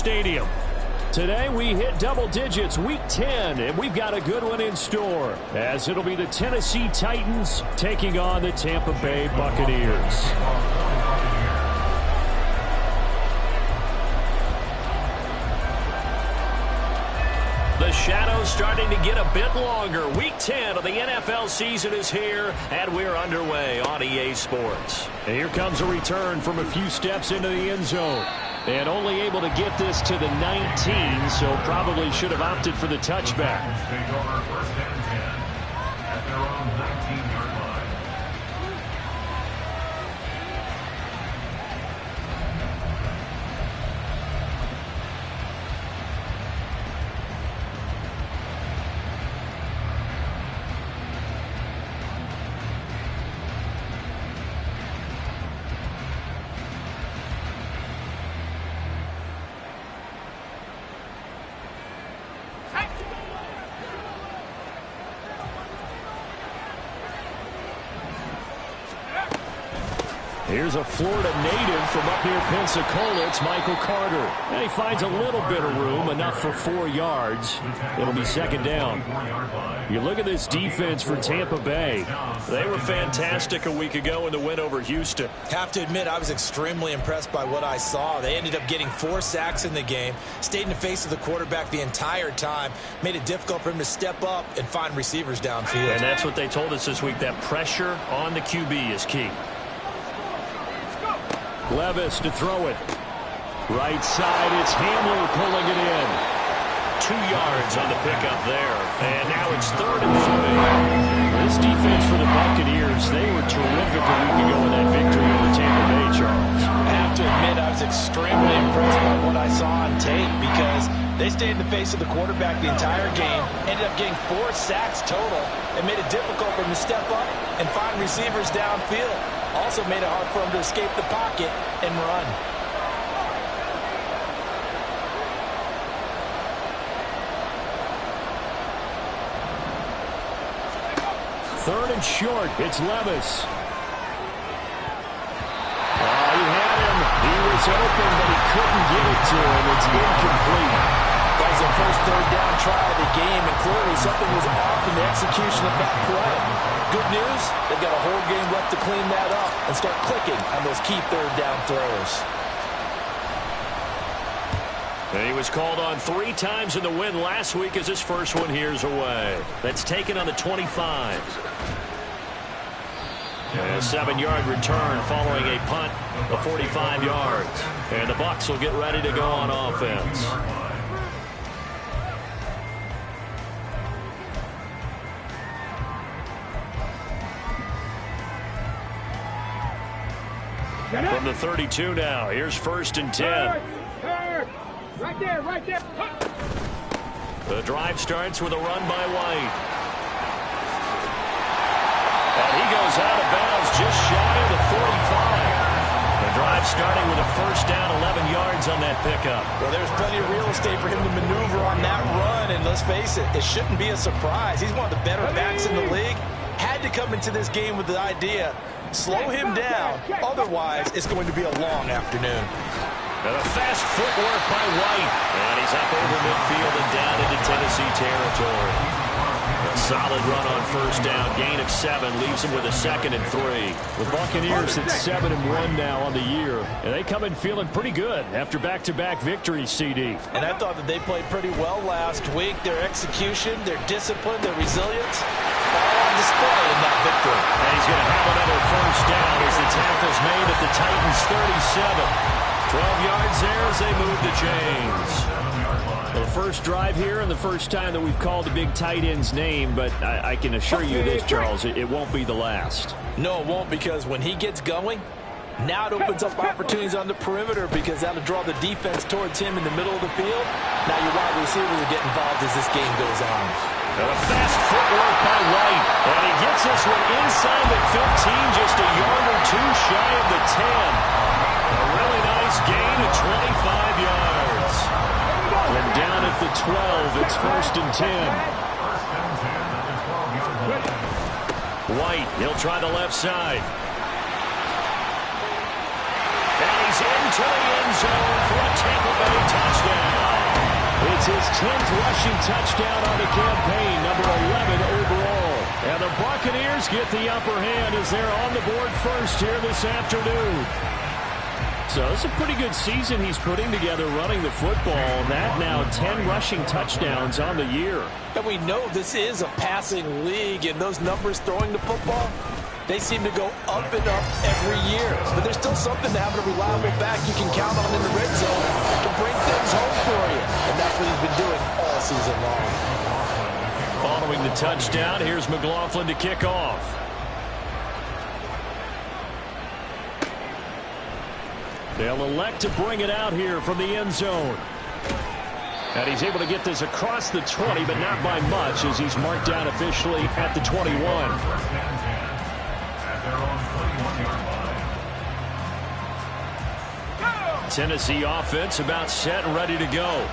Stadium. Today we hit double digits, Week 10, and we've got a good one in store, as it'll be the Tennessee Titans taking on the Tampa Bay Buccaneers. The shadow's starting to get a bit longer. Week 10 of the NFL season is here, and we're underway on EA Sports. And here comes a return from a few steps into the end zone. And only able to get this to the 19, so probably should have opted for the touchback. First and 10 at their own 19-yard line. Here's a Florida native from up near Pensacola. It's Michael Carter. And he finds a little bit of room, enough for 4 yards. It'll be second down. You look at this defense for Tampa Bay. They were fantastic a week ago in the win over Houston. Have to admit, I was extremely impressed by what I saw. They ended up getting 4 sacks in the game, stayed in the face of the quarterback the entire time, made it difficult for him to step up and find receivers downfield. And that's what they told us this week, that pressure on the QB is key. Levis to throw it. Right side, it's Hamler pulling it in. 2 yards on the pickup there. And now it's 3rd and 3. This defense for the Buccaneers, they were terrific a week ago in that victory over Tampa Bay, Charles. I have to admit, I was extremely impressed by what I saw on tape because they stayed in the face of the quarterback the entire game, ended up getting 4 sacks total, and made it difficult for him to step up and find receivers downfield. Also made it hard for him to escape the pocket and run. Third and short, it's Levis. He had him. He was open, but he couldn't get it to him. It's incomplete. That was the first third down try of the game, and clearly something was off in the execution of that play. Good news, they've got a whole game left to clean that up and start clicking on those key third down throws. And he was called on 3 times in the win last week as his first one here's away. That's taken on the 25. And a 7-yard return following a punt of 45 yards. And the Bucs will get ready to go on offense. From the 32 now, here's 1st and 10. Right there, right there. The drive starts with a run by White. And he goes out of bounds just shy of the 45. The drive starting with a first down, 11 yards on that pickup. Well, there's plenty of real estate for him to maneuver on that run, and let's face it, it shouldn't be a surprise. He's one of the better backs in the league. Had to come into this game with the idea, slow him down, otherwise it's going to be a long afternoon. And a fast footwork by White. And he's up over midfield and down into Tennessee territory. A solid run on first down. Gain of 7 leaves him with a 2nd and 3. The Buccaneers at 7-1 now on the year. And they come in feeling pretty good after back-to-back victories, CD. And I thought that they played pretty well last week. Their execution, their discipline, their resilience, all on display in that victory. And he's going to have another first down as the tackle's made at the Titans' 37. 12 yards there as they move the chains. Well, the first drive here and the first time that we've called the big tight end's name, but I can assure you this, Charles, it won't be the last. No, it won't, because when he gets going, now it opens up opportunities on the perimeter because that'll draw the defense towards him in the middle of the field. Now your wide receivers will get involved as this game goes on. And a fast footwork by White. And he gets this one inside the 15, just a yard or 2 shy of the 10. A really nice gain of 25 yards. And down at the 12, it's 1st and 10. White, he'll try the left side. And he's into the end zone for a Tampa Bay touchdown. his 10th rushing touchdown on the campaign, number 11 overall. And the Buccaneers get the upper hand as they're on the board first here this afternoon. So it's a pretty good season he's putting together running the football. That now 10 rushing touchdowns on the year. And we know this is a passing league, and those numbers throwing the football, they seem to go up and up every year. But there's still something to having a reliable back you can count on in the red zone to bring things home for you. And that's what he's been doing all season long. Following the touchdown, here's McLaughlin to kick off. They'll elect to bring it out here from the end zone. And he's able to get this across the 20, but not by much, as he's marked down officially at the 21. Tennessee offense about set and ready to go.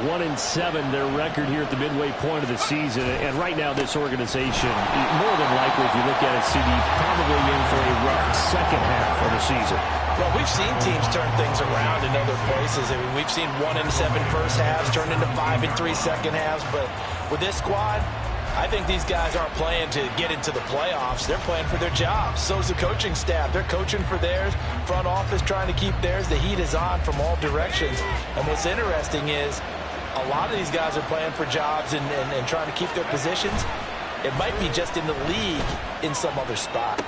1-7 their record here at the midway point of the season. And right now this organization, more than likely if you look at it, CD, probably in for a rough second half of the season. Well, we've seen teams turn things around in other places. I mean, we've seen 1-7 first halves turn into 5-3 second halves. But with this squad, I think these guys aren't playing to get into the playoffs. They're playing for their jobs. So's the coaching staff. They're coaching for theirs. Front office trying to keep theirs. The heat is on from all directions. And what's interesting is a lot of these guys are playing for jobs and trying to keep their positions. It might be just in the league in some other spot.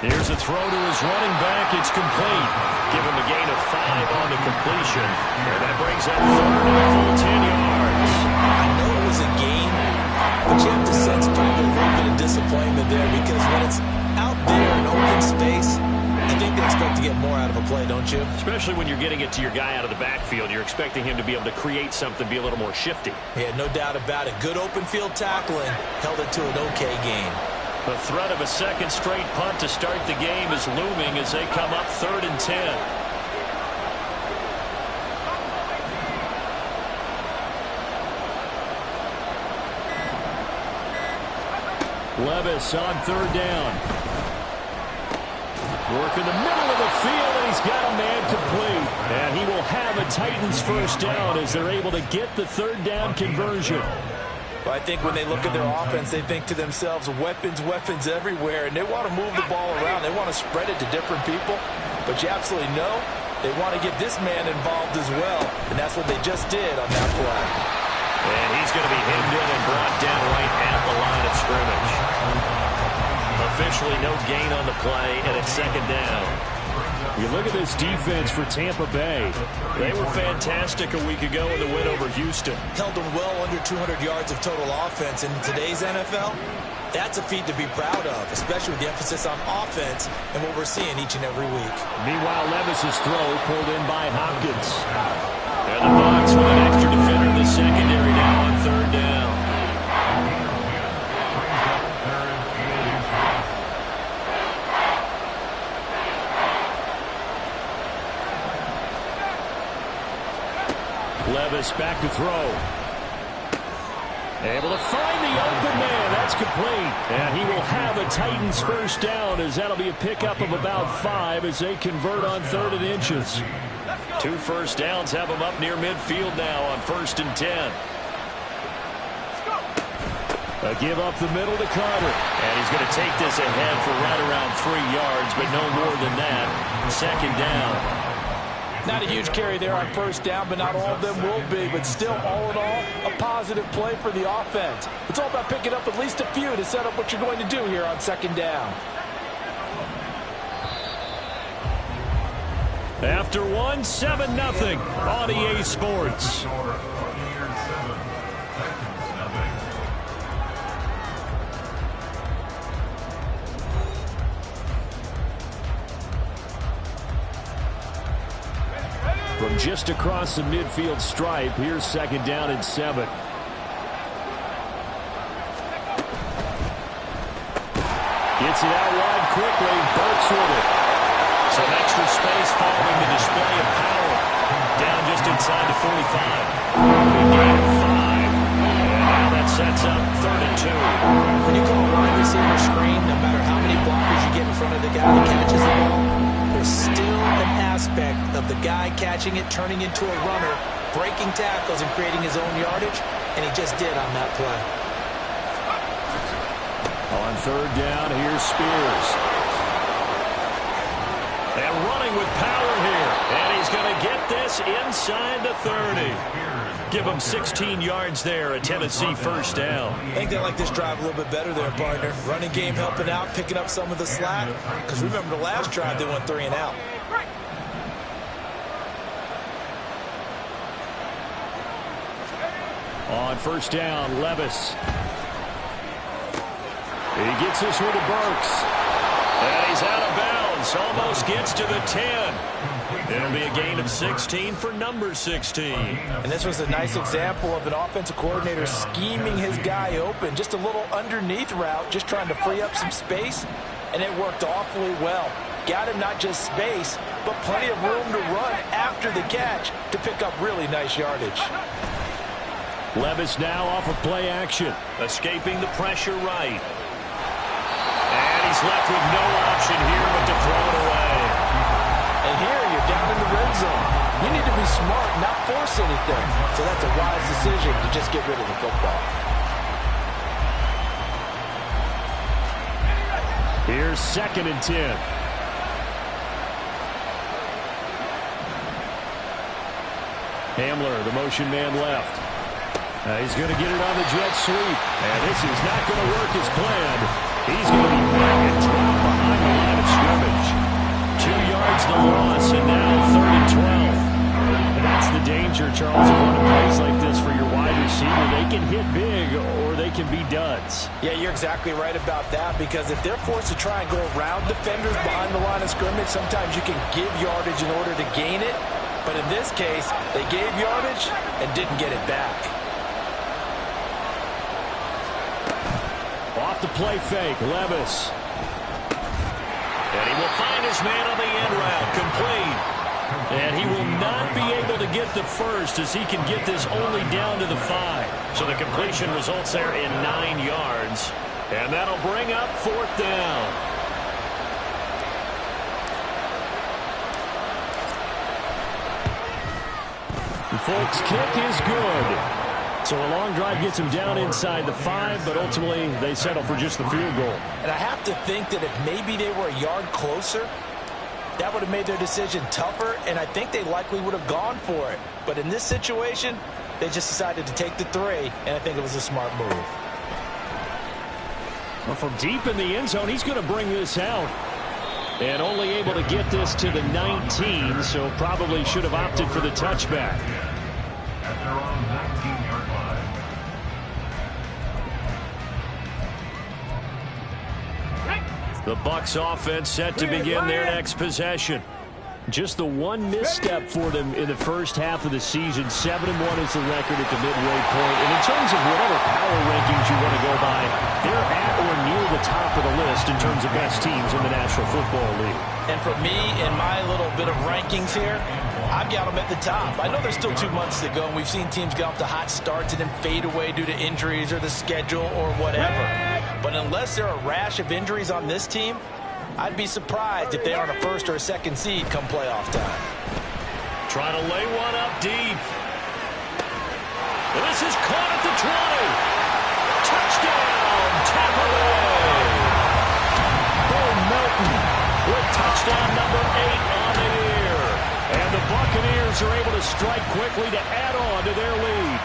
Here's a throw to his running back. It's complete. Give him a gain of 5 on the completion. And that brings up third and a full 10 yards. I know it was a gain, but you have to sense probably a little bit of disappointment there, because when it's out there in open space, I think they expect to get more out of a play, don't you? Especially when you're getting it to your guy out of the backfield. You're expecting him to be able to create something, be a little more shifty. Yeah, no doubt about it. Good open field tackling. Held it to an okay gain. The threat of a second straight punt to start the game is looming as they come up 3rd and 10. Levis on 3rd down. Working the middle of the field, and he's got a man complete. And he will have a Titans first down as they're able to get the 3rd down conversion. Well, I think when they look at their offense, they think to themselves, weapons, weapons everywhere, and they want to move the ball around. They want to spread it to different people, but you absolutely know they want to get this man involved as well, and that's what they just did on that play. And he's going to be hemmed in and brought down right at the line of scrimmage. Officially no gain on the play, and it's 2nd down. You look at this defense for Tampa Bay. They were fantastic a week ago in the win over Houston. Held them well under 200 yards of total offense. In today's NFL, that's a feat to be proud of, especially with the emphasis on offense and what we're seeing each and every week. Meanwhile, Levis's throw pulled in by Hopkins. And the Bucs with an extra defender in the secondary now on 3rd down. Levis back to throw. Able to find the open man. That's complete. And he will have a Titans first down, as that'll be a pickup of about 5 as they convert on 3rd and inches. 2 first downs have them up near midfield now on 1st and 10. A give up the middle to Carter. And he's going to take this ahead for right around 3 yards, but no more than that. 2nd down. Not a huge carry there on 1st down, but not all of them will be. But still, all in all, a positive play for the offense. It's all about picking up at least a few to set up what you're going to do here on 2nd down. After 7-0 on EA Sports. From just across the midfield stripe, here's 2nd down and 7. Gets it out wide quickly. Burks with it. Some extra space following the display of power. Down just inside the 45. Big gain of 5. And now that sets up 3rd and 2. When you call a wide receiver screen, no matter how many blockers you get in front of the guy that catches the ball, there's still an aspect of the guy catching it, turning into a runner, breaking tackles and creating his own yardage, and he just did on that play. On third down, here's Spears. And running with power here. And he's going to get this inside the 30. Give him 16 yards there, a Tennessee first down. I think they like this drive a little bit better there, partner. Running game helping out, picking up some of the slack. Because remember the last drive, they went 3 and out. On first down, Levis. He gets this one to Bucs. And he's out of bounds. Almost gets to the 10. It'll be a gain of 16 for number 16. And this was a nice example of an offensive coordinator scheming his guy open. Just a little underneath route, just trying to free up some space. And it worked awfully well. Got him not just space, but plenty of room to run after the catch to pick up really nice yardage. Levis now off of play action. Escaping the pressure right. And he's left with no option here but to throw it away. And here you're down in the red zone. You need to be smart, not force anything. So that's a wise decision to just get rid of the football. Here's 2nd and 10. Hamler, the motion man left. He's going to get it on the jet sweep. And this is not going to work as planned. He's going to be back and dropped behind the line of scrimmage. 2 yards the loss, and now 3rd and 12. And that's the danger, Charles, of running plays like this for your wide receiver. They can hit big or they can be duds. Yeah, you're exactly right about that, because if they're forced to try and go around defenders behind the line of scrimmage, sometimes you can give yardage in order to gain it. But in this case, they gave yardage and didn't get it back. Off the play fake, Levis. And he will find his man on the end route, complete. And he will not be able to get the first as he can get this only down to the 5. So the completion results there in 9 yards. And that'll bring up 4th down. The Folks' kick is good. So a long drive gets him down inside the 5, but ultimately they settle for just the field goal. And I have to think that if maybe they were a yard closer, that would have made their decision tougher, and I think they likely would have gone for it. But in this situation, they just decided to take the 3, and I think it was a smart move. Well, from deep in the end zone, he's going to bring this out. And only able to get this to the 19, so probably should have opted for the touchback. At their own 19-yard line. The Bucs offense set to begin their next possession. Just the one misstep for them in the first half of the season. 7-1 is the record at the midway point. And in terms of whatever power rankings you want to go by, they're at or near the top of the list in terms of best teams in the National Football League. And for me, in my little bit of rankings here, I've got them at the top. I know there's still 2 months to go, and we've seen teams get off to hot starts and then fade away due to injuries or the schedule or whatever. But unless there are a rash of injuries on this team, I'd be surprised if they aren't a 1st or a 2nd seed come playoff time. Trying to lay one up deep. And this is caught at the 20. Touchdown, Tampa Bay. Bo Melton with touchdown number 8 on the year. And the Buccaneers are able to strike quickly to add on to their lead.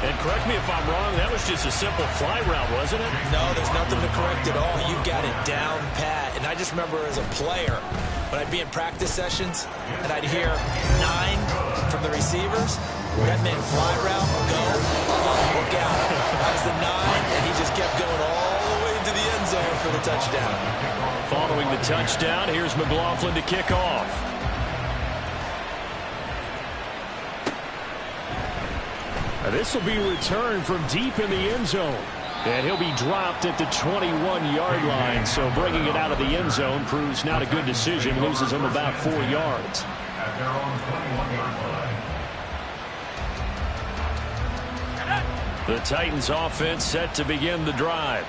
And correct me if I'm wrong, that was just a simple fly route, wasn't it? No, there's nothing to correct at all. You got it down pat. And I just remember as a player, when I'd be in practice sessions and I'd hear 9 from the receivers, that meant fly route, go, look out. That was the 9, and he just kept going all the way into the end zone for the touchdown. Following the touchdown, here's McLaughlin to kick off. This will be returned from deep in the end zone. And he'll be dropped at the 21-yard line. So bringing it out of the end zone proves not a good decision. Loses him about 4 yards. At their own 21-yard line. The Titans offense set to begin the drive.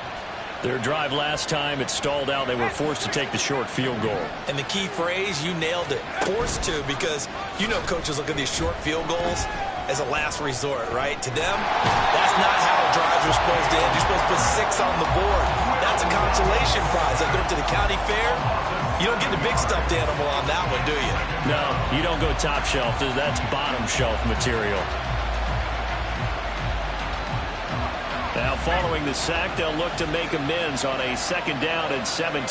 Their drive last time, it stalled out. They were forced to take the short field goal. And the key phrase, you nailed it, forced to, because you know coaches look at these short field goals as a last resort, right? To them, that's not how drives are supposed to end. You're supposed to put 6 on the board. That's a consolation prize. Like going to the county fair, you don't get the big stuffed animal on that one, do you? No, you don't go top shelf. That's bottom shelf material. Now, following the sack, they'll look to make amends on a 2nd down and 17.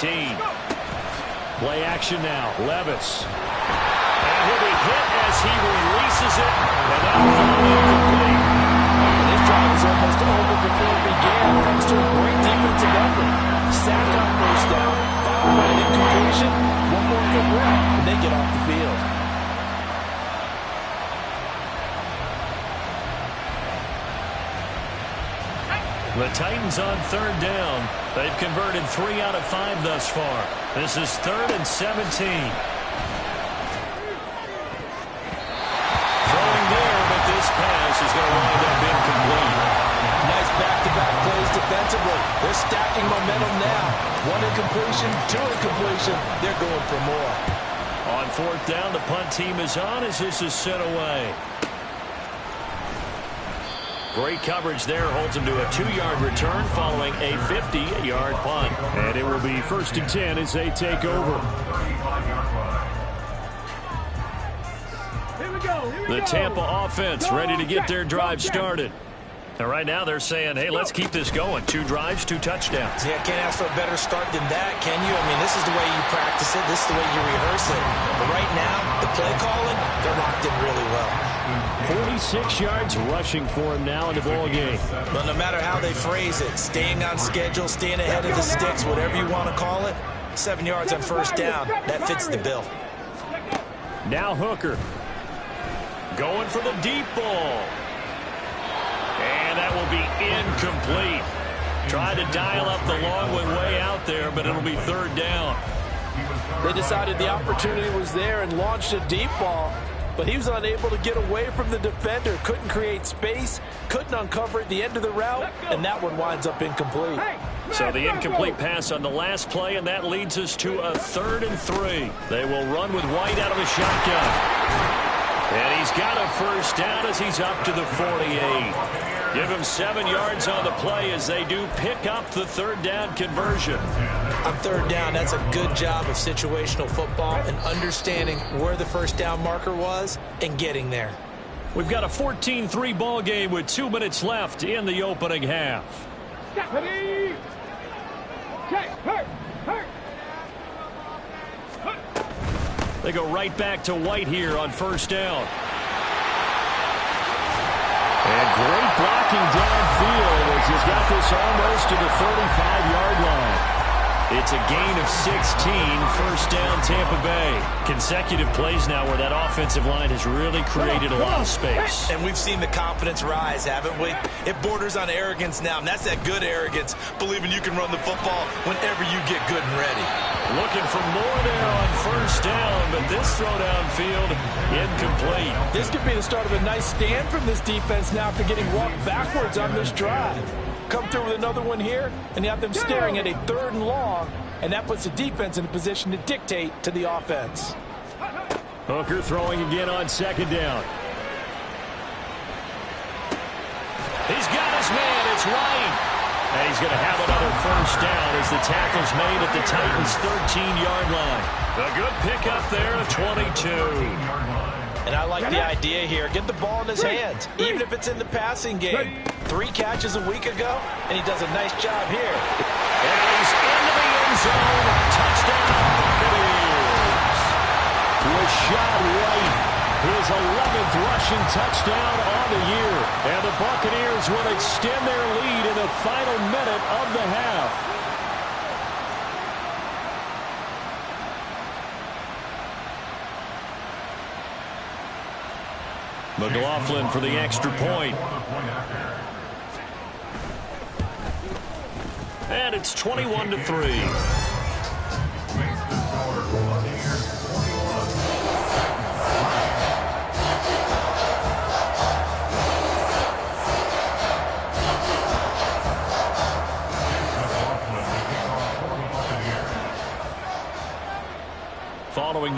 Play action now. Levis. And he'll be hit as he releases it. And that'll fall incomplete. This drive is almost over before it began, thanks to a great defensive effort. Sack on 1st down, followed by an incompletion, one more good run, and they get off the field. The Titans on 3rd down. They've converted 3 out of 5 thus far. This is 3rd and 17. Throwing there, but this pass is going to wind up incomplete. Nice back-to-back plays defensively. They're stacking momentum now. 1 incompletion, 2 incompletion. They're going for more. On 4th down, the punt team is on as this is sent away. Great coverage there, holds him to a 2-yard return following a 50-yard punt. And it will be 1st and 10 as they take over. The Tampa offense ready to get their drive started. And right now they're saying, hey, let's keep this going. 2 drives, 2 touchdowns. Yeah, can't ask for a better start than that, can you? I mean, this is the way you practice it. This is the way you rehearse it. But right now, the play calling, they're locked in really well. 46 yards rushing for him now in the ball game. But no matter how they phrase it, staying on schedule, staying ahead of the sticks, whatever you want to call it, 7 yards on 1st down, that fits the bill. Now Hooker. Going for the deep ball. And that will be incomplete. Tried to dial up the long one way out there, but it'll be 3rd down. They decided the opportunity was there and launched a deep ball, but he was unable to get away from the defender. Couldn't create space, couldn't uncover at the end of the route, and that one winds up incomplete. So the incomplete pass on the last play, and that leads us to a 3rd and 3. They will run with White out of a shotgun. And he's got a 1st down as he's up to the 48. Give him 7 yards on the play as they do pick up the 3rd down conversion. On 3rd down, that's a good job of situational football and understanding where the 1st down marker was and getting there. We've got a 14-3 ball game with 2 minutes left in the opening half. Ready? Check. Hurt. They go right back to White here on 1st down. And great blocking downfield as he's got this almost to the 35-yard line. It's a gain of 16, 1st down Tampa Bay. Consecutive plays now where that offensive line has really created a lot of space. And we've seen the confidence rise, haven't we? It borders on arrogance now, and that's that good arrogance, believing you can run the football whenever you get good and ready. Looking for more there on 1st down, but this throw downfield incomplete. This could be the start of a nice stand from this defense now after getting walked backwards on this drive. Come through with another one here, and you have them staring at a 3rd and long, and that puts the defense in a position to dictate to the offense. Hooker throwing again on 2nd down. He's got his man. It's Ryan. And he's going to have another 1st down as the tackle's made at the Titans' 13-yard line. A good pickup there at 22. And I like the idea here. Get the ball in his hands, even if it's in the passing game. 3 catches a week ago, and he does a nice job here. And he's into the end zone. Touchdown, Buccaneers. Rashad White, his 11th rushing touchdown on the year. And the Buccaneers will extend their lead in the final minute of the half. McLaughlin for the extra point. And it's 21-3.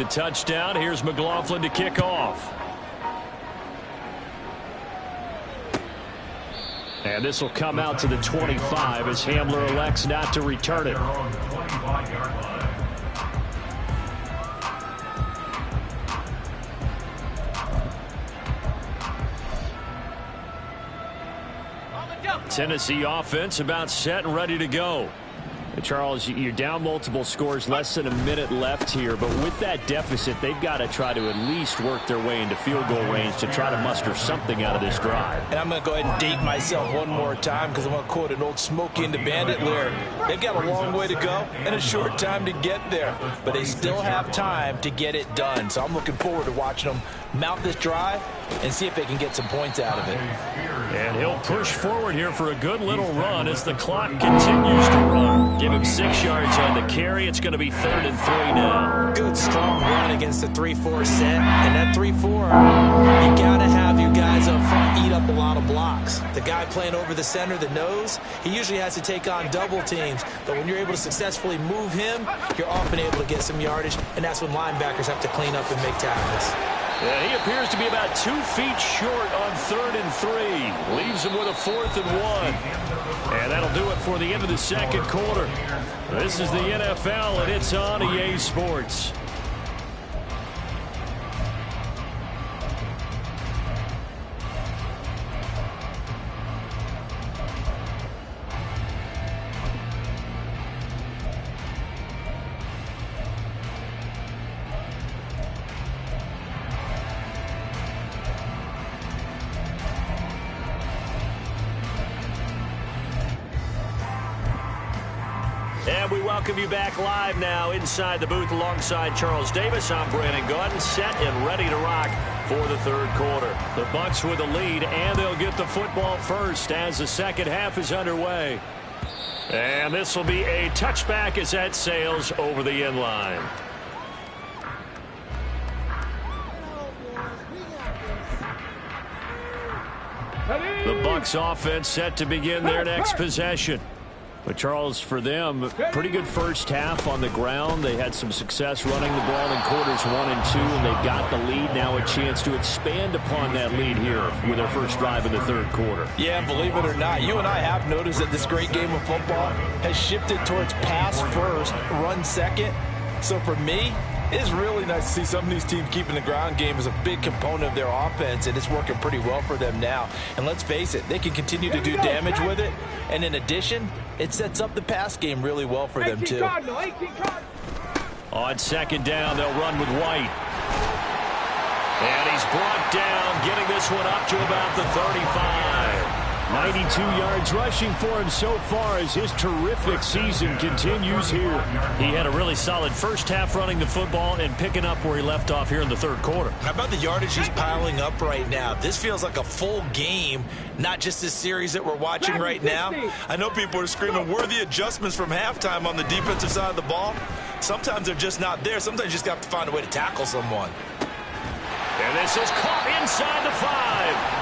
the touchdown. Here's McLaughlin to kick off. And this will come out to the 25 as Hamler elects not to return it. Tennessee offense about set and ready to go. Charles, you're down multiple scores, less than a minute left here, but with that deficit, they've got to try to at least work their way into field goal range to try to muster something out of this drive. And I'm going to go ahead and date myself one more time because I'm going to quote an old Smokey and the Bandit lyric. They've got a long way to go and a short time to get there, but they still have time to get it done. So I'm looking forward to watching them mount this drive and see if they can get some points out of it. And he'll push forward here for a good little run as the clock continues to run. Give him 6 yards on the carry. It's going to be 3rd and 3 now. Good, strong run against the 3-4 set. And that 3-4, you got to have your guys up front eat up a lot of blocks. The guy playing over the center, the nose, he usually has to take on double teams. But when you're able to successfully move him, you're often able to get some yardage. And that's when linebackers have to clean up and make tackles. Yeah, he appears to be about 2 feet short on 3rd and 3. Leaves him with a 4th and 1. And that'll do it for the end of the second quarter. This is the NFL, and it's on EA Sports. And we welcome you back live now inside the booth alongside Charles Davis. I'm Brandon Gordon, set and ready to rock for the third quarter. The Bucs with a lead, and they'll get the football first as the second half is underway. And this will be a touchback as that sails over the end line. The Bucs offense set to begin their next possession. But, Charles, for them, pretty good first half on the ground. They had some success running the ball in quarters 1 and 2, and they've got the lead. Now a chance to expand upon that lead here with their first drive in the third quarter. Yeah, believe it or not, you and I have noticed that this great game of football has shifted towards pass first, run second. So for me, it's really nice to see some of these teams keeping the ground game as a big component of their offense, and it's working pretty well for them now. And let's face it, they can continue to do damage with it. And in addition, it sets up the pass game really well for them, too. On second down, they'll run with White. And he's brought down, getting this one up to about the 35. 92 yards rushing for him so far as his terrific season continues here. He had a really solid first half running the football and picking up where he left off here in the third quarter. How about the yardage he's piling up right now? This feels like a full game, not just this series that we're watching right now. I know people are screaming, where are the adjustments from halftime on the defensive side of the ball? Sometimes they're just not there. Sometimes you just have to find a way to tackle someone. And this is caught inside the 5.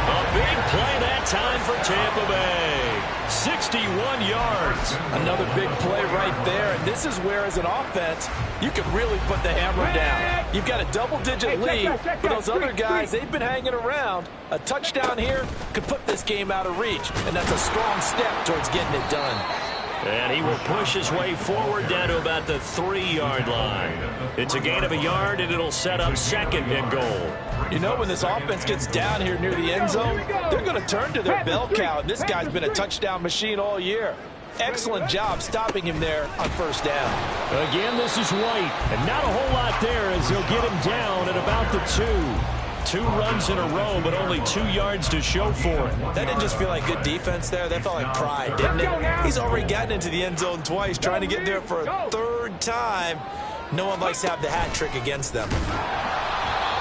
A big play that time for Tampa Bay. 61 yards. Another big play right there. And this is where, as an offense, you can really put the hammer down. You've got a double-digit lead, but those other guys, they've been hanging around. A touchdown here could put this game out of reach, and that's a strong step towards getting it done. And he will push his way forward down to about the 3-yard line. It's a gain of a yard, and it'll set up 2nd and goal. You know, when this offense gets down here near the end zone, they're going to turn to their bell cow. And this guy's been a touchdown machine all year. Excellent job stopping him there on first down. Again, this is White, and not a whole lot there as they'll get him down at about the 2. 2 runs in a row, but only 2 yards to show for it. That didn't just feel like good defense there. That felt like pride, didn't it? He's already gotten into the end zone twice, trying to get there for a 3rd time. No one likes to have the hat trick against them.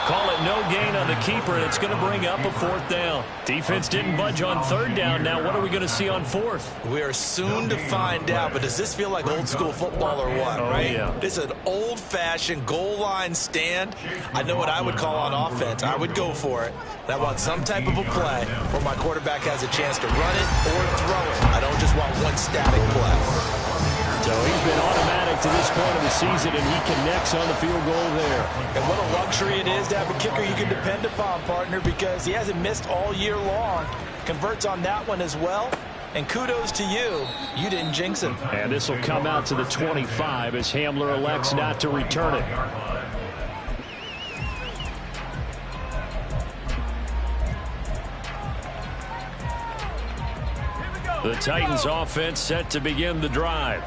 Call it no gain on the keeper, and it's going to bring up a 4th down. Defense didn't budge on 3rd down. Now what are we going to see on 4th? We are soon to find out, but does this feel like old school football or what, right? Yeah. This is an old-fashioned goal line stand. I know what I would call on offense. I would go for it. And I want some type of a play where my quarterback has a chance to run it or throw it. I don't just want one static play. So he's been automatic to this point of the season, and he connects on the field goal there. And what a luxury it is to have a kicker you can depend upon, partner, because he hasn't missed all year long. Converts on that one as well. And kudos to you. You didn't jinx him. And this will come out to the 25 as Hamler elects not to return it. The Titans offense set to begin the drive.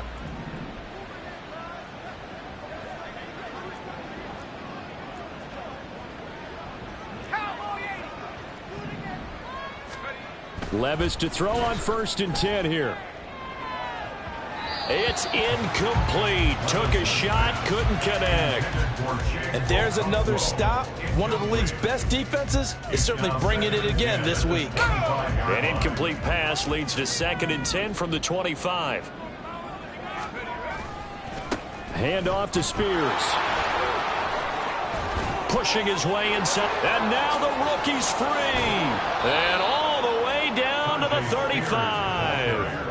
Levis to throw on 1st and 10 here. It's incomplete. Took a shot, couldn't connect. And there's another stop. One of the league's best defenses is certainly bringing it again this week. An incomplete pass leads to 2nd and 10 from the 25. Hand off to Spears. Pushing his way inside. And now the rookie's free. And all the way down to the 35.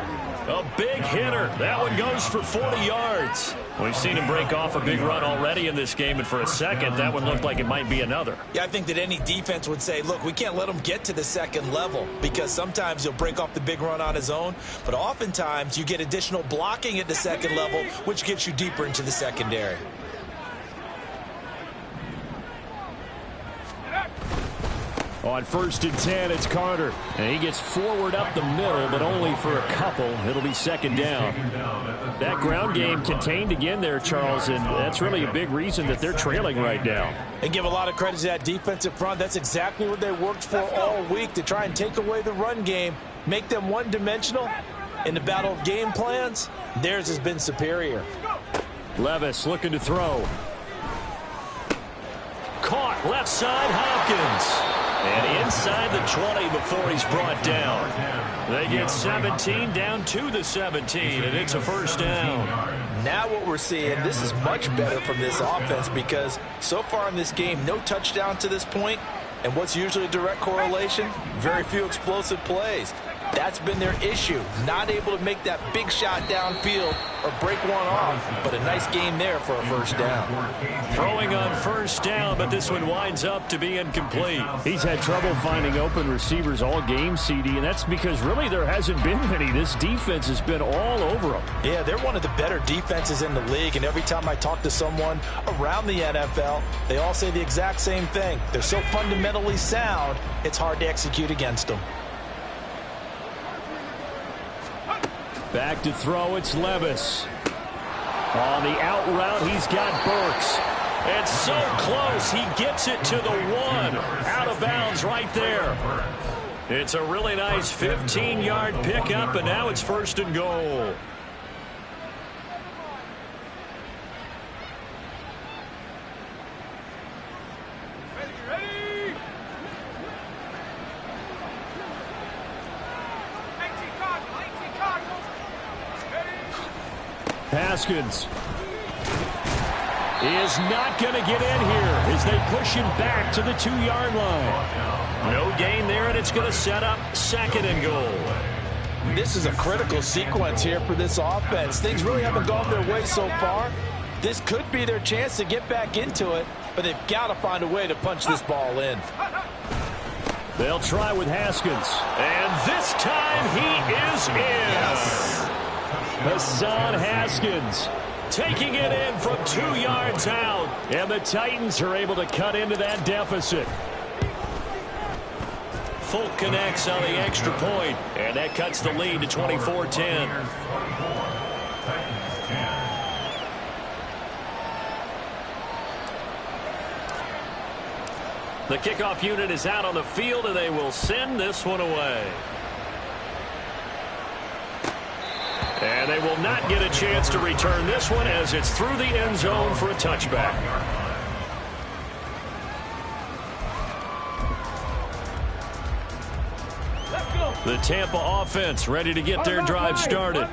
A big hitter. That one goes for 40 yards. We've seen him break off a big run already in this game, and for a second, that one looked like it might be another. Yeah, I think that any defense would say, look, we can't let him get to the 2nd level, because sometimes he'll break off the big run on his own, but oftentimes you get additional blocking at the 2nd level, which gets you deeper into the secondary. On 1st and 10, it's Carter. And he gets forward up the middle, but only for a couple. It'll be 2nd down. That ground game contained again there, Charles, and that's really a big reason that they're trailing right now. And give a lot of credit to that defensive front. That's exactly what they worked for all week, to try and take away the run game, make them one-dimensional. In the battle of game plans, theirs has been superior. Levis looking to throw. Caught left side, Hopkins. And inside the 20 before he's brought down. They get 17 down to the 17, and it's a 1st down. Now what we're seeing, this is much better from this offense, because so far in this game, no touchdown to this point. And what's usually a direct correlation? Very few explosive plays. That's been their issue. Not able to make that big shot downfield or break one off. But a nice game there for a 1st down. Throwing on 1st down, but this one winds up to be incomplete. He's had trouble finding open receivers all game, CD, and that's because really there hasn't been many. This defense has been all over them. Yeah, they're one of the better defenses in the league, and every time I talk to someone around the NFL, they all say the exact same thing. They're so fundamentally sound, it's hard to execute against them. Back to throw, it's Levis. On the out route, he's got Burks. It's so close, he gets it to the 1. Out of bounds right there. It's a really nice 15-yard pickup, and now it's 1st and goal. Haskins is not going to get in here as they push him back to the 2-yard line. No gain there, and it's going to set up 2nd and goal. This is a critical sequence here for this offense. Things really haven't gone their way so far. This could be their chance to get back into it, but they've got to find a way to punch this ball in. They'll try with Haskins, and this time he is in. Yes. Hassan Haskins taking it in from 2 yards out, and the Titans are able to cut into that deficit. Folk connects on the extra point, and that cuts the lead to 24-10. The kickoff unit is out on the field, and they will send this one away. And they will not get a chance to return this one as it's through the end zone for a touchback. The Tampa offense ready to get their drive started.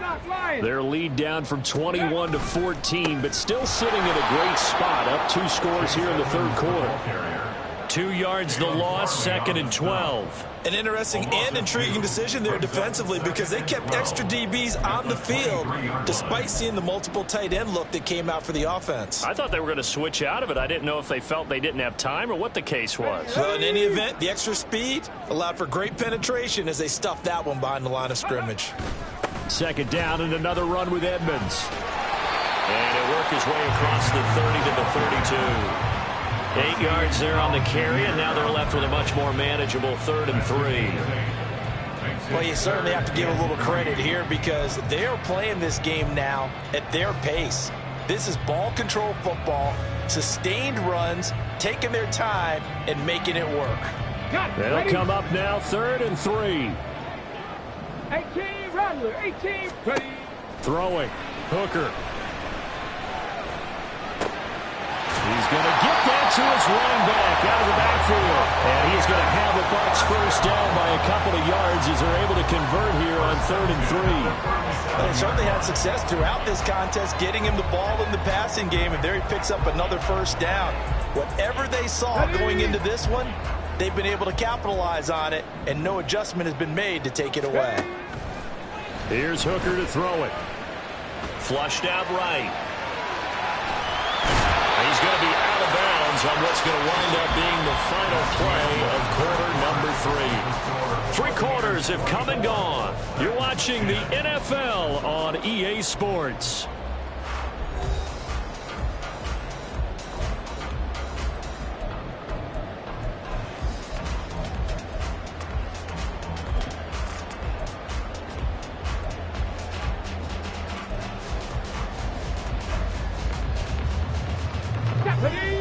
Their lead down from 21 to 14, but still sitting in a great spot, up 2 scores here in the 3rd quarter. 2 yards the loss, 2nd and 12. An interesting and intriguing decision there defensively because they kept extra DBs on the field despite seeing the multiple tight end look that came out for the offense. I thought they were going to switch out of it. I didn't know if they felt they didn't have time or what the case was. Well, in any event, the extra speed allowed for great penetration as they stuffed that one behind the line of scrimmage. 2nd down and another run with Edmonds. And it worked his way across the 30 to the 32. 8 yards there on the carry, and now they're left with a much more manageable 3rd and 3. Well, you certainly have to give a little credit here because they're playing this game now at their pace. This is ball control football, sustained runs, taking their time, and making it work. They'll come up now, 3rd and 3. 18, Rattler, 18, ready. Throwing, Hooker. He's going to get that to his running back out of the backfield. And he's going to have the Bucs first down by a couple of yards as they're able to convert here on 3rd and 3. Well, they certainly had success throughout this contest, getting him the ball in the passing game, and there he picks up another first down. Whatever they saw going into this one, they've been able to capitalize on it, and no adjustment has been made to take it away. Here's Hooker to throw it. Flushed out right. He's going to be out of bounds on what's going to wind up being the final play of quarter number 3. 3 quarters have come and gone. You're watching the NFL on EA Sports.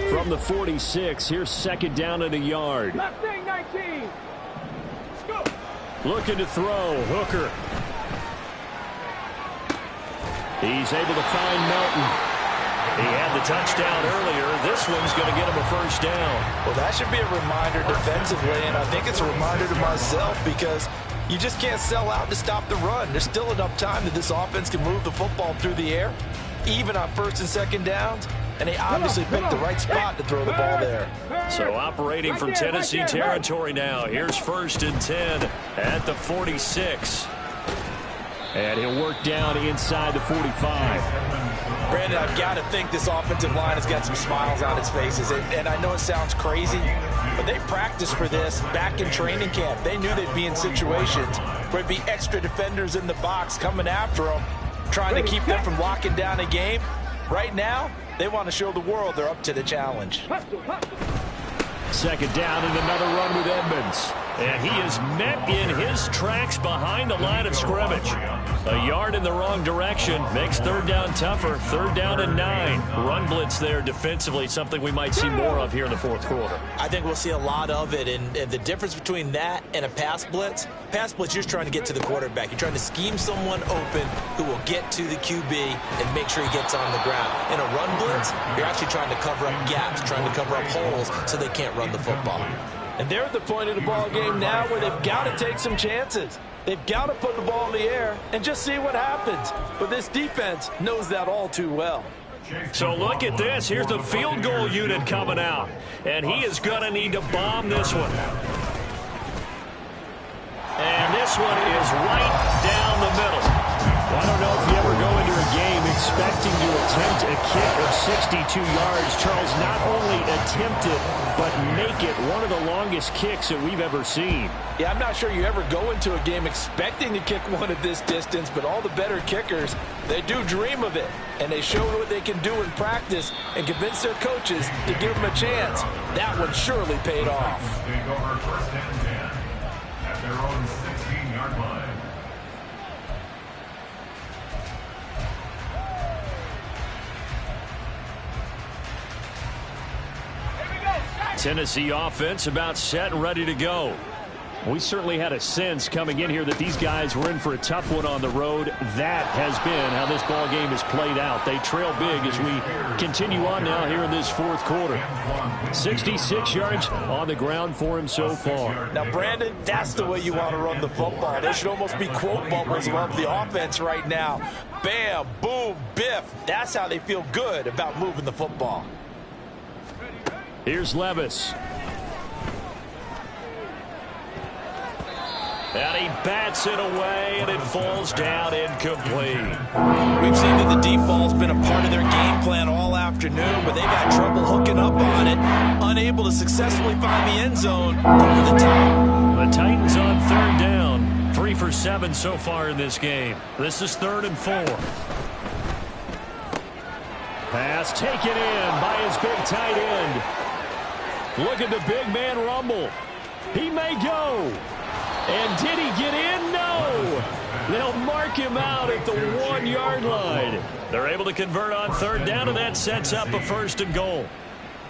From the 46, here's 2nd down and a yard. Left thing, 19. Go. Looking to throw, Hooker. He's able to find Melton. He had the touchdown earlier. This one's going to get him a first down. Well, that should be a reminder defensively, and I think it's a reminder to myself because you just can't sell out to stop the run. There's still enough time that this offense can move the football through the air, even on 1st and 2nd downs. And they obviously picked the right spot to throw the ball there. So operating from Tennessee territory now. Here's 1st and 10 at the 46. And he'll work down inside the 45. Brandon, I've got to think this offensive line has got some smiles on its faces. And I know it sounds crazy, but they practiced for this back in training camp. They knew they'd be in situations where there'd be extra defenders in the box coming after them, trying to keep them from locking down a game. Right now, they want to show the world they're up to the challenge. 2nd down and another run with Edmonds. And he is met in his tracks behind the line of scrimmage. A yard in the wrong direction makes 3rd down tougher. 3rd down and 9. Run blitz there defensively, something we might see more of here in the 4th quarter. I think we'll see a lot of it. And the difference between that and a pass blitz, you're just trying to get to the quarterback. You're trying to scheme someone open who will get to the QB and make sure he gets on the ground. In a run blitz, you're actually trying to cover up gaps, trying to cover up holes so they can't run the football. And they're at the point of the ball game now where they've got to take some chances. They've got to put the ball in the air and just see what happens. But this defense knows that all too well. So look at this. Here's the field goal unit coming out. And he is going to need to bomb this one. And this one is right down the middle. Well, I don't know if you ever go into a game expecting to attempt a kick of 62 yards. Charles, not only attempt it, but make it one of the longest kicks that we've ever seen. Yeah, I'm not sure you ever go into a game expecting to kick one at this distance, but all the better kickers, they do dream of it. And they show what they can do in practice and convince their coaches to give them a chance. That one surely paid off. Take over 1st and 10 at their own 16-yard line. Tennessee offense about set and ready to go. We certainly had a sense coming in here that these guys were in for a tough one on the road. That has been how this ball game has played out. They trail big as we continue on now here in this 4th quarter. 66 yards on the ground for him so far. Now, Brandon, that's the way you want to run the football. There should almost be quote bubbles above the offense right now. Bam, boom, biff. That's how they feel good about moving the football. Here's Levis. And he bats it away, and it falls down incomplete. We've seen that the deep ball's been a part of their game plan all afternoon, but they've had trouble hooking up on it, unable to successfully find the end zone over the top. The Titans on third down. 3 for 7 so far in this game. This is 3rd and 4. Pass taken in by his big tight end. Look at the big man rumble. He may go. And did he get in? No. They'll mark him out at the 1-yard line. They're able to convert on third down, and that sets up a 1st and goal.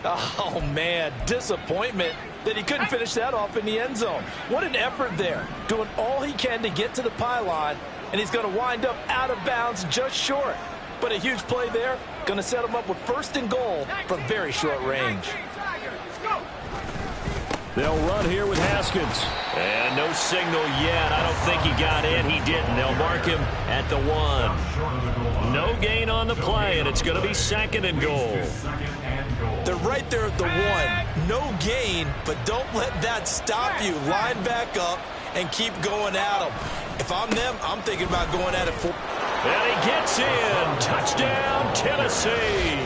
Oh, man, disappointment that he couldn't finish that off in the end zone. What an effort there, doing all he can to get to the pylon, and he's going to wind up out of bounds just short. But a huge play there, going to set him up with 1st and goal from very short range. They'll run here with Haskins. And no signal yet. I don't think he got in. He didn't. They'll mark him at the 1. No gain on the play, and it's going to be 2nd and goal. They're right there at the 1. No gain, but don't let that stop you. Line back up and keep going at them. If I'm them, I'm thinking about going at it for. And he gets in. Touchdown, Tennessee.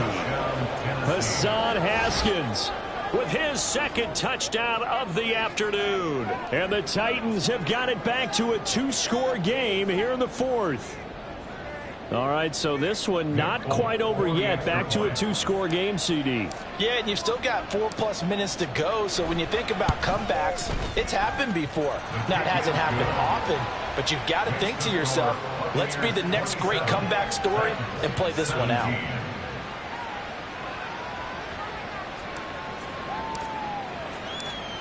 Hassan Haskins with his 2nd touchdown of the afternoon. And the Titans have got it back to a 2-score game here in the 4th. All right, so this one not quite over yet. Back to a 2-score game, CD. Yeah, and you've still got 4+ minutes to go, so when you think about comebacks, it's happened before. Now, it hasn't happened often, but you've got to think to yourself, let's be the next great comeback story and play this one out.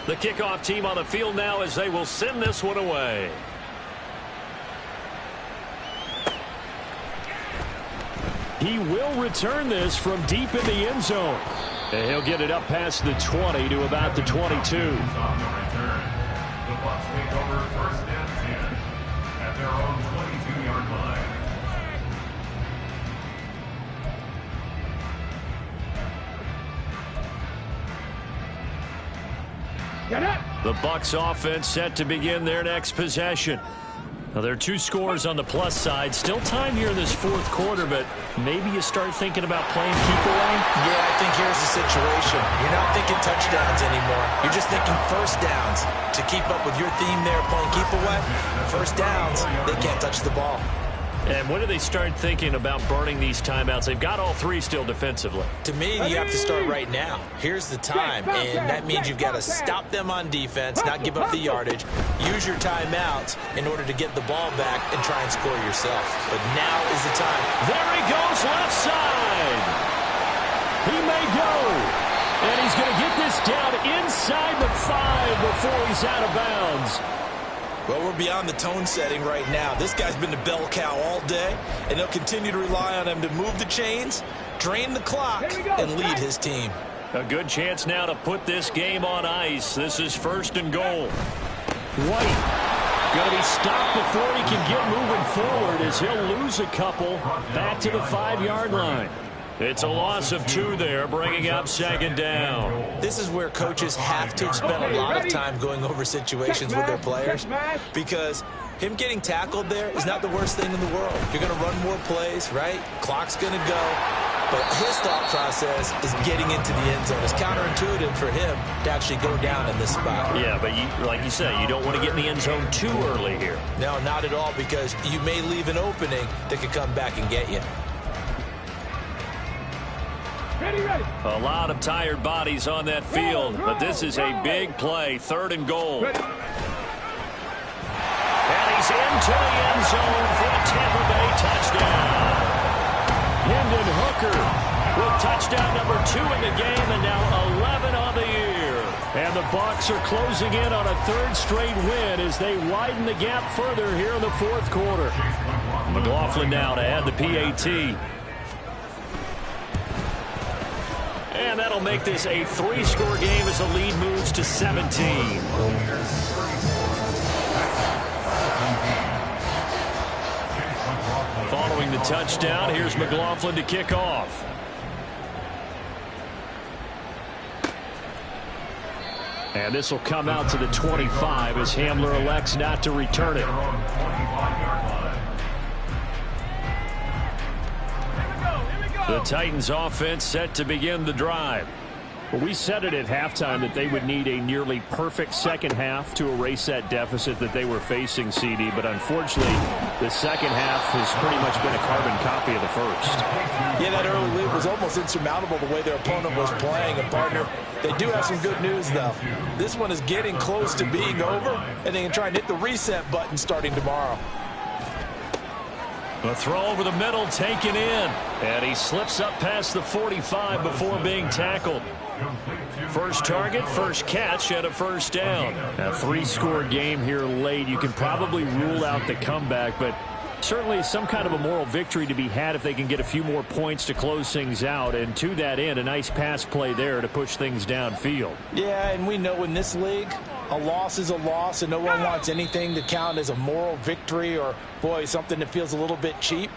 The kickoff team on the field now as they will send this one away. He will return this from deep in the end zone. And he'll get it up past the 20 to about the 22. On the return, the Bucs take over 1st and 10 at their own 22-yard line. The Bucs offense set to begin their next possession. Now, there are 2 scores on the plus side. Still time here in this 4th quarter, but maybe you start thinking about playing keep away. Yeah, I think here's the situation. You're not thinking touchdowns anymore. You're just thinking 1st downs. To keep up with your theme there, playing keep away, 1st downs, they can't touch the ball. And when do they start thinking about burning these timeouts? They've got all 3 still defensively. To me, you have to start right now. Here's the time, and that means you've got to stop them on defense, not give up the yardage, use your timeouts in order to get the ball back and try and score yourself. But now is the time. There he goes, left side. He may go. And he's going to get this down inside the 5 before he's out of bounds. Well, we're beyond the tone setting right now. This guy's been the bell cow all day, and they'll continue to rely on him to move the chains, drain the clock, and lead his team. A good chance now to put this game on ice. This is 1st and goal. White going to be stopped before he can get moving forward as he'll lose a couple back to the 5-yard line. It's a loss of 2 there, bringing up 2nd down. This is where coaches have to spend a lot of time going over situations with their players, because him getting tackled there is not the worst thing in the world. You're going to run more plays, right? Clock's going to go. But his thought process is getting into the end zone. It's counterintuitive for him to actually go down in this spot. Yeah, but like you said, you don't want to get in the end zone too early here. No, not at all, because you may leave an opening that could come back and get you. Ready. A lot of tired bodies on that field, but this is a big play, 3rd and goal. Ready. And he's into the end zone for a Tampa Bay touchdown. Hendon Hooker with touchdown number 2 in the game, and now 11 on the year. And the Bucs are closing in on a 3rd straight win as they widen the gap further here in the 4th quarter. McLaughlin now to add the PAT. And that'll make this a 3-score game as the lead moves to 17. Following the touchdown, here's McLaughlin to kick off. And this will come out to the 25 as Hamler elects not to return it. The Titans offense set to begin the drive. Well, we said it at halftime that they would need a nearly perfect second half to erase that deficit that they were facing, CD. But unfortunately, the second half has pretty much been a carbon copy of the first. Yeah, that early lead was almost insurmountable the way their opponent was playing. And, partner, they do have some good news, though. This one is getting close to being over, and they can try and hit the reset button starting tomorrow. The throw over the middle taken in. And he slips up past the 45 before being tackled. First target, first catch, and a first down. A 3-score game here late. You can probably rule out the comeback, but certainly some kind of a moral victory to be had if they can get a few more points to close things out. And to that end, a nice pass play there to push things downfield. Yeah, and we know in this league, a loss is a loss, and no one wants anything to count as a moral victory or, boy, something that feels a little bit cheap.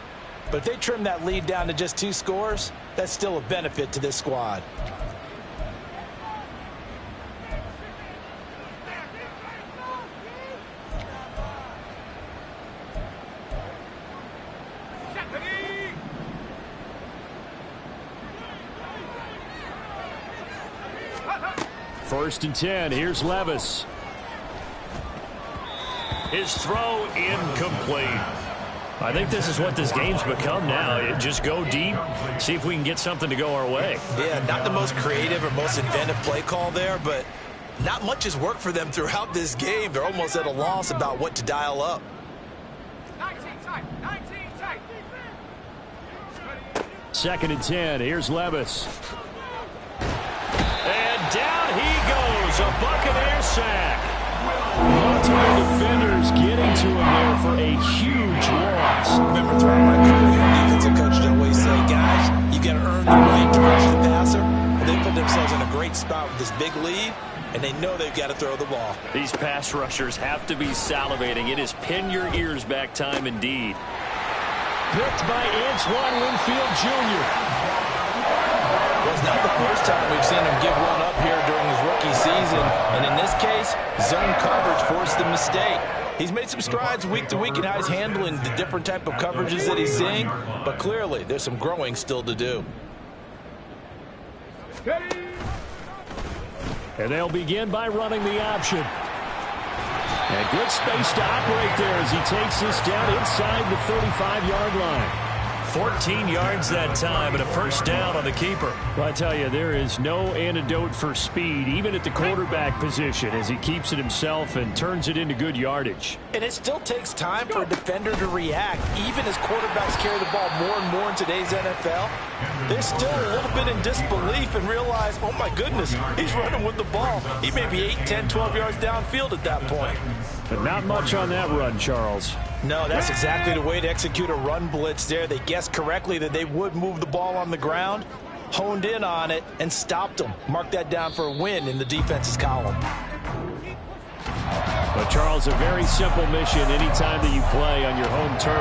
But if they trim that lead down to just 2 scores, that's still a benefit to this squad. First and 10. Here's Levis. His throw incomplete. I think this is what this game's become now. Just go deep, see if we can get something to go our way. Yeah, not the most creative or most inventive play call there, but not much has worked for them throughout this game. They're almost at a loss about what to dial up. 19 tight. 19 tight. Second and 10. Here's Levis. And down he goes. A Buccaneer sack. Multiple defenders getting to him there for a huge loss. Remember, throughout my career, defensive coaches always say, guys, you got to earn the right to rush the passer. Well, they put themselves in a great spot with this big lead, and they know they've got to throw the ball. These pass rushers have to be salivating. It is pin your ears back time indeed. Picked by Antoine Winfield Jr. Well, it's not the first time we've seen him give one up here during his rookie season. And in this case, zone coverage forced the mistake. He's made some strides week to week in how he's handling the different type of coverages that he's seeing. But clearly, there's some growing still to do. And they'll begin by running the option. And good space to operate there as he takes this down inside the 35-yard line. 14 yards that time and a first down on the keeper. Well, I tell you, there is no antidote for speed, even at the quarterback position, as he keeps it himself and turns it into good yardage. And it still takes time for a defender to react, even as quarterbacks carry the ball more and more in today's NFL. They're still a little bit in disbelief and realize, oh my goodness, he's running with the ball. He may be 8, 10, 12 yards downfield at that point. But not much on that run, Charles. No, that's exactly the way to execute a run blitz there. They guessed correctly that they would move the ball on the ground, honed in on it, and stopped them. Mark that down for a win in the defense's column. But, Charles, a very simple mission anytime that you play on your home turf.